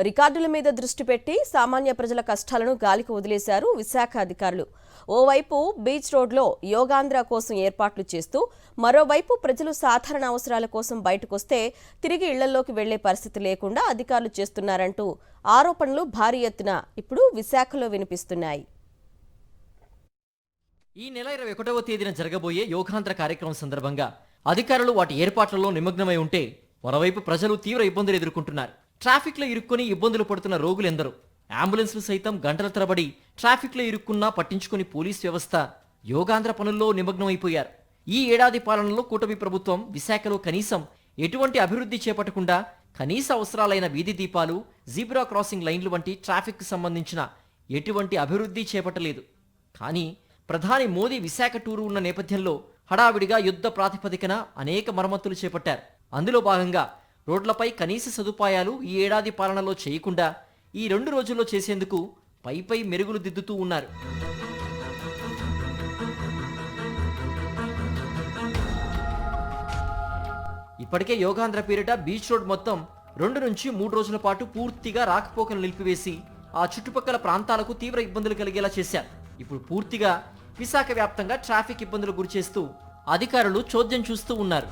రికార్డుల మీద దృష్టి పెట్టి సామాన్య ప్రజల కష్టాలను గాలికి వదిలేశారు విశాఖ అధికారులు. ఓవైపు బీచ్ రోడ్లో యోగాంధ్ర కోసం ఏర్పాట్లు చేస్తూ, మరోవైపు ప్రజలు సాధారణ అవసరాల కోసం బయటకొస్తే తిరిగి ఇళ్లలోకి వెళ్లే పరిస్థితి లేకుండా అధికారులు చేస్తున్నారంటూ ఆరోపణలు భారీ ఎత్తున ఇప్పుడు విశాఖలో వినిపిస్తున్నాయి. ఈ నెల 21వ తేదీన జరగబోయే యోగాంధ్ర కార్యక్రమం సందర్భంగా అధికారులు వాటి ఏర్పాట్లలో నిమగ్నమై ఉంటే, మరోవైపు ప్రజలు తీవ్ర ఇబ్బందులు ఎదుర్కొంటున్నారు. ట్రాఫిక్లో ఇరుక్కొని ఇబ్బందులు పడుతున్న రోగులెందరో. అంబులెన్స్లు సైతం గంటల తరబడి ట్రాఫిక్లో ఇరుక్కున్నా పట్టించుకుని పోలీస్ వ్యవస్థ యోగాంధ్ర పనుల్లో నిమగ్నమైపోయారు. ఈ ఏడాది పాలనలో కూటమి ప్రభుత్వం విశాఖలో కనీసం ఎటువంటి అభివృద్ధి చేపట్టకుండా కనీస అవసరాలైన వీధి దీపాలు, జీబ్రా క్రాసింగ్ లైన్లు వంటి ట్రాఫిక్కు సంబంధించిన ఎటువంటి అభివృద్ధి చేపట్టలేదు. కానీ ప్రధాని మోదీ విశాఖ టూరు ఉన్న నేపథ్యంలో హడావిడిగా యుద్ధ ప్రాతిపదికన అనేక మరమ్మతులు చేపట్టారు. అందులో భాగంగా రోడ్లపై కనీస సదుపాయాలు ఈ ఏడాది పాలనలో చేయకుండా ఈ 2 రోజుల్లో చేసేందుకు పైపై మెరుగులు దిద్దుతూ ఉన్నారు. ఇప్పటికే యోగాంధ్ర పేరిట బీచ్ రోడ్ మొత్తం 2 నుంచి 3 రోజుల పాటు పూర్తిగా రాకపోకలు నిలిపివేసి ఆ చుట్టుపక్కల ప్రాంతాలకు తీవ్ర ఇబ్బందులు కలిగేలా చేశారు. ఇప్పుడు పూర్తిగా విశాఖ వ్యాప్తంగా ట్రాఫిక్ ఇబ్బందులు గురిచేస్తూ అధికారులు చోద్యం చూస్తూ ఉన్నారు.